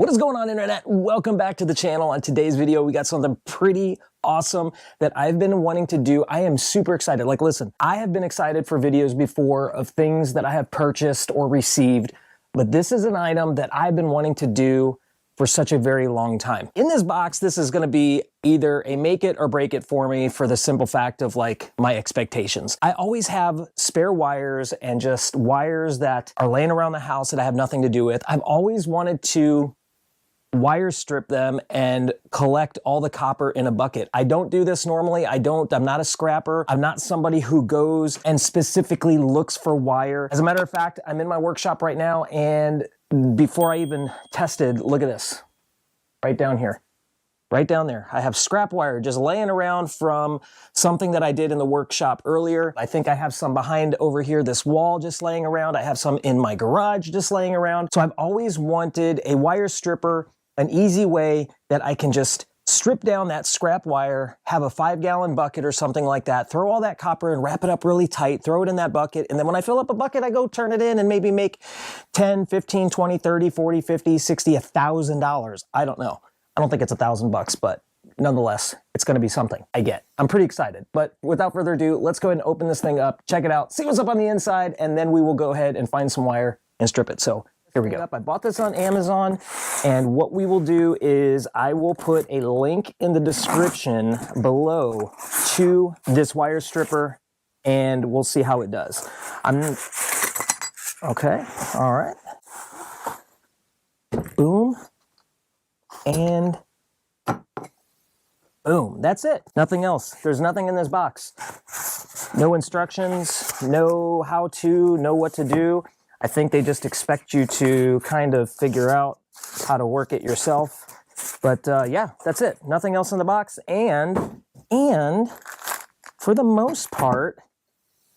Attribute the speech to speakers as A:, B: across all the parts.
A: What is going on, internet? Welcome back to the channel. On today's video, we got something pretty awesome that I've been wanting to do. I am super excited. Like, listen, I have been excited for videos before of things that I have purchased or received, but this is an item that I've been wanting to do for such a very long time. In this box, this is gonna be either a make it or break it for me, for the simple fact of like my expectations. I always have spare wires and just wires that are laying around the house that I have nothing to do with. I've always wanted to wire strip them and collect all the copper in a bucket. I don't do this normally. I'm not a scrapper. I'm not somebody who goes and specifically looks for wire. As a matter of fact, I'm in my workshop right now, and before I even tested, look at this, right down here. Right down there, I have scrap wire just laying around from something that I did in the workshop earlier. I think I have some behind over here, this wall just laying around. I have some in my garage just laying around. So I've always wanted a wire stripper, an easy way that I can just strip down that scrap wire, have a 5-gallon bucket or something like that, throw all that copper and wrap it up really tight, throw it in that bucket, and then when I fill up a bucket, I go turn it in and maybe make 10, 15, 20, 30, 40, 50, 60, $1,000. I don't know. I don't think it's $1,000, but nonetheless, it's gonna be something. I'm pretty excited. But without further ado, let's go ahead and open this thing up, check it out, see what's up on the inside, and then we will go ahead and find some wire and strip it. So here we go. I bought this on Amazon, and what we will do is I will put a link in the description below to this wire stripper, and we'll see how it does. Okay, all right. Boom. And boom, that's it. Nothing else. There's nothing in this box. No instructions, no how to, no what to do. I think they just expect you to kind of figure out how to work it yourself. But yeah, that's it. Nothing else in the box. And for the most part,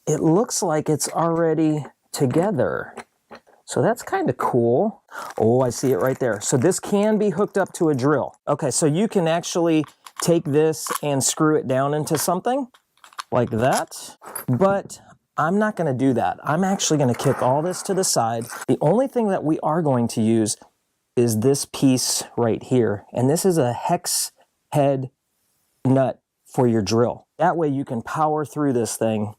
A: it looks like it's already together. So that's kind of cool. Oh, I see it right there. So this can be hooked up to a drill. Okay, so you can actually take this and screw it down into something like that. But I'm not gonna do that. I'm actually gonna kick all this to the side. The only thing that we are going to use is this piece right here. And this is a hex head nut for your drill. That way you can power through this thing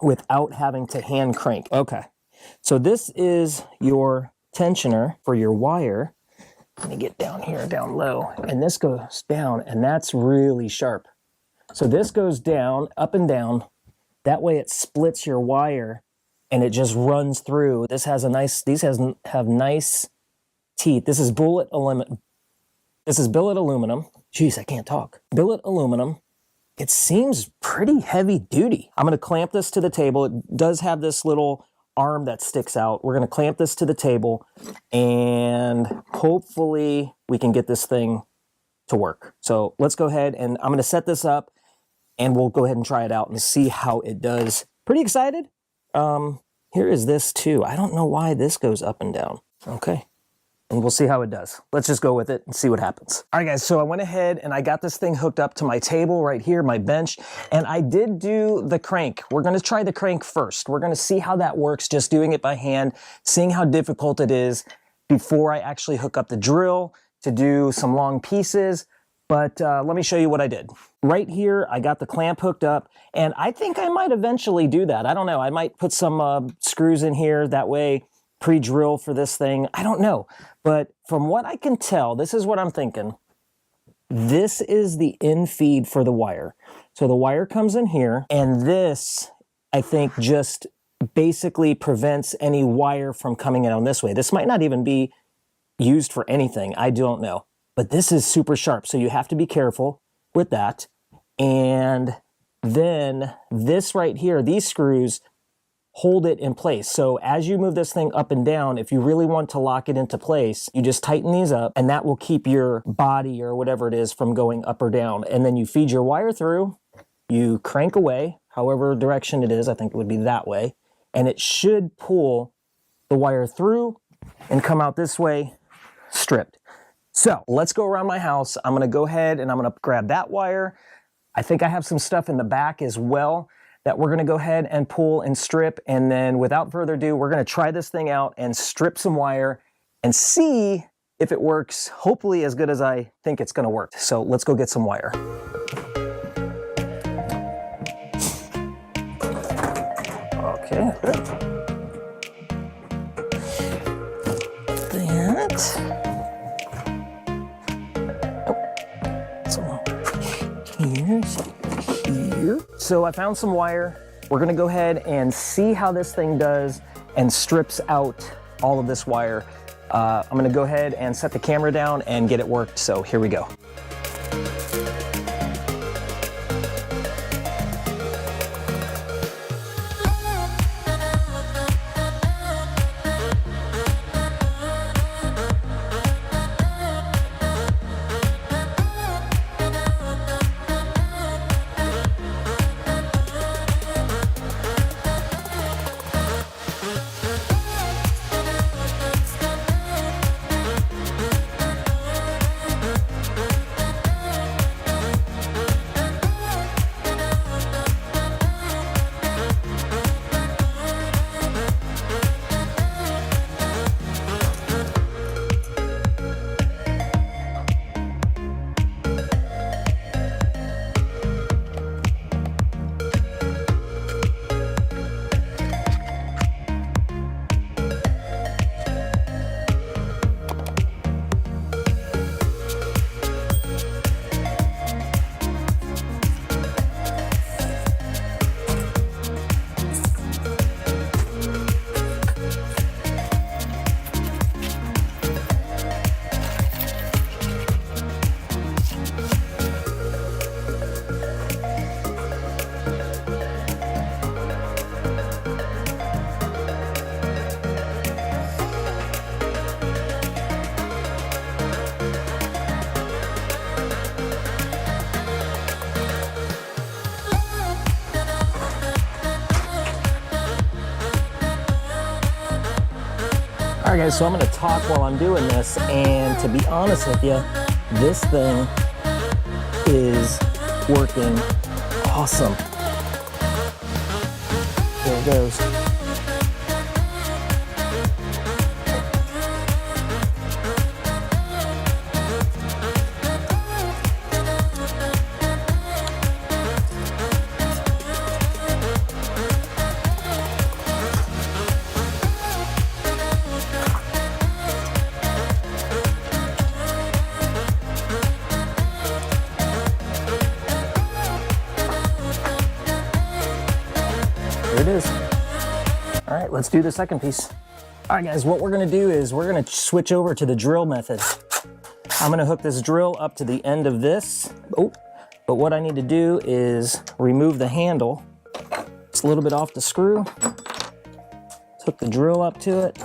A: without having to hand crank. Okay, so this is your tensioner for your wire. Let me get down here, down low. And this goes down, and that's really sharp. So this goes down, up and down. That way it splits your wire and it just runs through. This has a nice, have nice teeth. This is billet aluminum. Jeez, I can't talk. Billet aluminum. It seems pretty heavy duty. I'm gonna clamp this to the table. It does have this little arm that sticks out. We're gonna clamp this to the table and hopefully we can get this thing to work. So let's go ahead and I'm gonna set this up and we'll go ahead and try it out and see how it does. Pretty excited. Here is this too. I don't know why this goes up and down. Okay, and we'll see how it does. Let's just go with it and see what happens. All right, guys, so I went ahead and I got this thing hooked up to my table right here, my bench, and I did do the crank. We're gonna try the crank first. We're gonna see how that works, just doing it by hand, seeing how difficult it is before I actually hook up the drill to do some long pieces. But let me show you what I did. Right here, I got the clamp hooked up, and I think I might eventually do that. I don't know, I might put some screws in here, that way pre-drill for this thing. I don't know, but from what I can tell, this is what I'm thinking. This is the in feed for the wire. So the wire comes in here, and this, I think, just basically prevents any wire from coming in on this way. This might not even be used for anything, I don't know. But this is super sharp, so you have to be careful with that. And then this right here, these screws hold it in place. So as you move this thing up and down, if you really want to lock it into place, you just tighten these up, and that will keep your body or whatever it is from going up or down. And then you feed your wire through, you crank away, however direction it is, I think it would be that way, and it should pull the wire through and come out this way, stripped. So let's go around my house. I'm gonna go ahead and I'm gonna grab that wire. I think I have some stuff in the back as well that we're gonna go ahead and pull and strip. And then without further ado, we're gonna try this thing out and strip some wire and see if it works, hopefully as good as I think it's gonna work. So let's go get some wire. Okay, good. Here. So I found some wire. We're gonna go ahead and see how this thing does and strips out all of this wire. I'm gonna go ahead and set the camera down and get it worked. So here we go. All right guys, so I'm gonna talk while I'm doing this, and to be honest with you, this thing is working awesome. There it goes. There it is. All right, let's do the second piece. All right guys, what we're gonna do is we're gonna switch over to the drill method. I'm gonna hook this drill up to the end of this. Oh, but what I need to do is remove the handle. It's a little bit off the screw. Let's hook the drill up to it.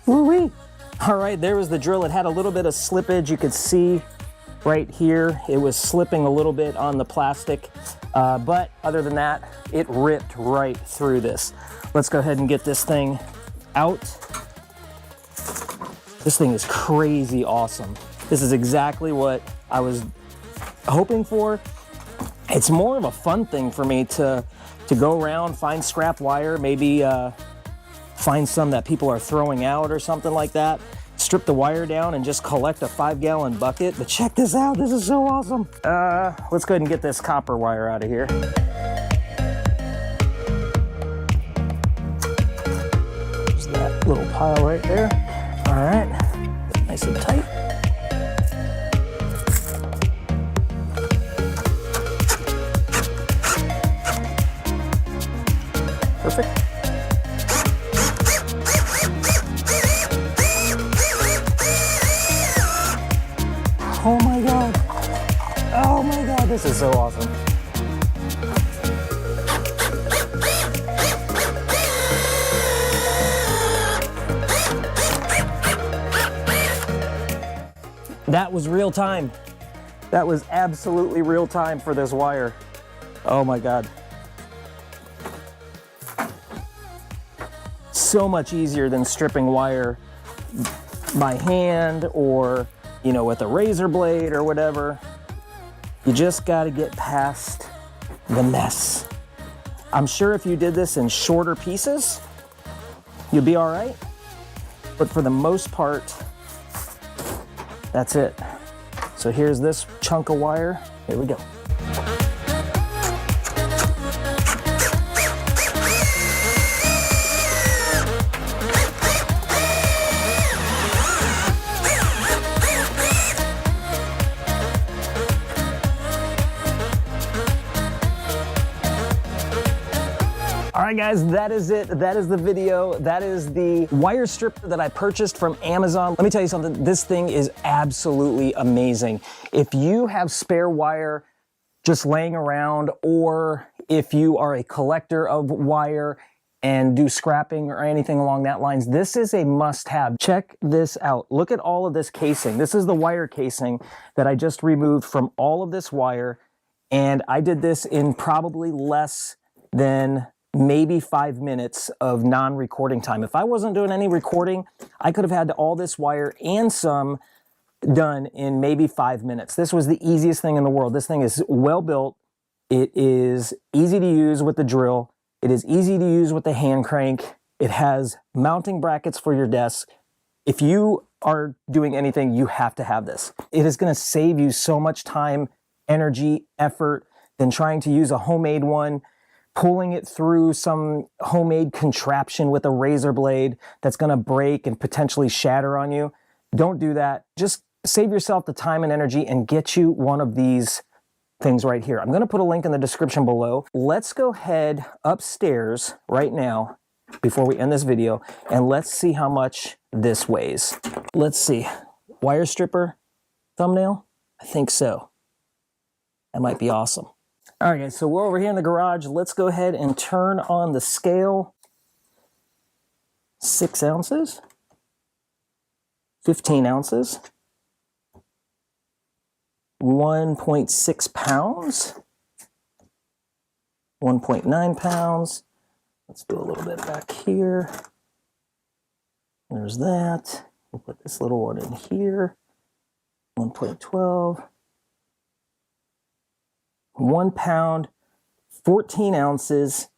A: Woo-wee. All right, there was the drill. It had a little bit of slippage. You could see right here, it was slipping a little bit on the plastic. But other than that, it ripped right through this. Let's go ahead and get this thing out. This thing is crazy awesome. This is exactly what I was hoping for. It's more of a fun thing for me to go around, find scrap wire, maybe find some that people are throwing out or something like that, strip the wire down and just collect a 5-gallon bucket. But check this out, this is so awesome. Let's go ahead and get this copper wire out of here. There's that little pile right there. All right, nice and tight. Perfect. Oh my God. Oh my God, this is so awesome. That was real time. That was absolutely real time for this wire. Oh my God. so much easier than stripping wire by hand or, you know, with a razor blade or whatever. You just got to get past the mess. I'm sure if you did this in shorter pieces, you'll be all right. But for the most part, that's it. So here's this chunk of wire. Here we go. All right, guys, that is it. That is the video. That is the wire stripper that I purchased from Amazon. Let me tell you something. This thing is absolutely amazing. If you have spare wire just laying around, or if you are a collector of wire and do scrapping or anything along that lines, this is a must-have. Check this out. Look at all of this casing. This is the wire casing that I just removed from all of this wire, and I did this in probably less than maybe 5 minutes of non-recording time. If I wasn't doing any recording, I could have had all this wire and some done in maybe 5 minutes. This was the easiest thing in the world. This thing is well built. It is easy to use with the drill. It is easy to use with the hand crank. It has mounting brackets for your desk. If you are doing anything, you have to have this. It is going to save you so much time, energy, effort than trying to use a homemade one, pulling it through some homemade contraption with a razor blade that's going to break and potentially shatter on you. Don't do that. Just save yourself the time and energy and get you one of these things right here. I'm going to put a link in the description below. Let's go ahead upstairs right now before we end this video, and let's see how much this weighs. Let's see. Wire stripper thumbnail? I think so. That might be awesome. All right, guys, so we're over here in the garage. Let's go ahead and turn on the scale. 6 ounces, 15 ounces, 1.6 pounds, 1.9 pounds. Let's do a little bit back here. There's that. We'll put this little one in here. 1.12. 1 pound, 14 ounces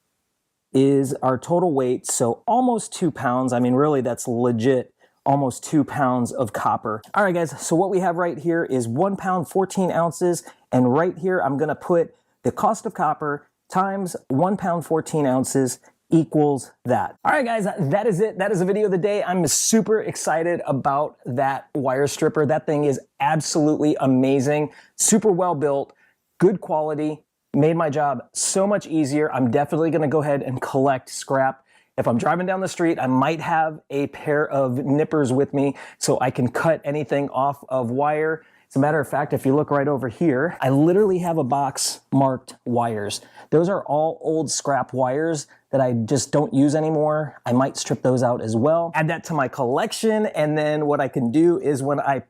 A: is our total weight. So almost 2 pounds. I mean, really, that's legit almost 2 pounds of copper. All right, guys. So what we have right here is 1 pound, 14 ounces. And right here, I'm going to put the cost of copper times 1 pound, 14 ounces equals that. All right, guys, that is it. That is the video of the day. I'm super excited about that wire stripper. That thing is absolutely amazing. Super well built. Good quality, made my job so much easier. I'm definitely gonna go ahead and collect scrap. If I'm driving down the street, I might have a pair of nippers with me so I can cut anything off of wire. As a matter of fact, if you look right over here, I literally have a box marked wires. Those are all old scrap wires that I just don't use anymore. I might strip those out as well. Add that to my collection, and then what I can do is when I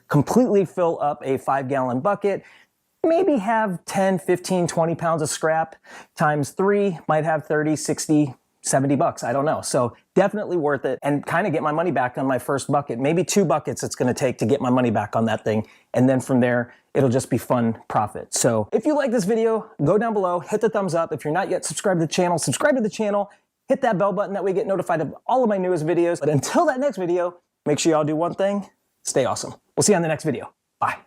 A: completely fill up a 5-gallon bucket, maybe have 10, 15, 20 pounds of scrap times 3, might have 30, 60, 70 bucks. I don't know. So definitely worth it, and kind of get my money back on my first bucket. Maybe 2 buckets it's going to take to get my money back on that thing. And then from there, it'll just be fun profit. So if you like this video, go down below, hit the thumbs up. If you're not yet subscribed to the channel, subscribe to the channel, hit that bell button. That way you get notified of all of my newest videos. But until that next video, make sure y'all do one thing, stay awesome. We'll see you on the next video. Bye.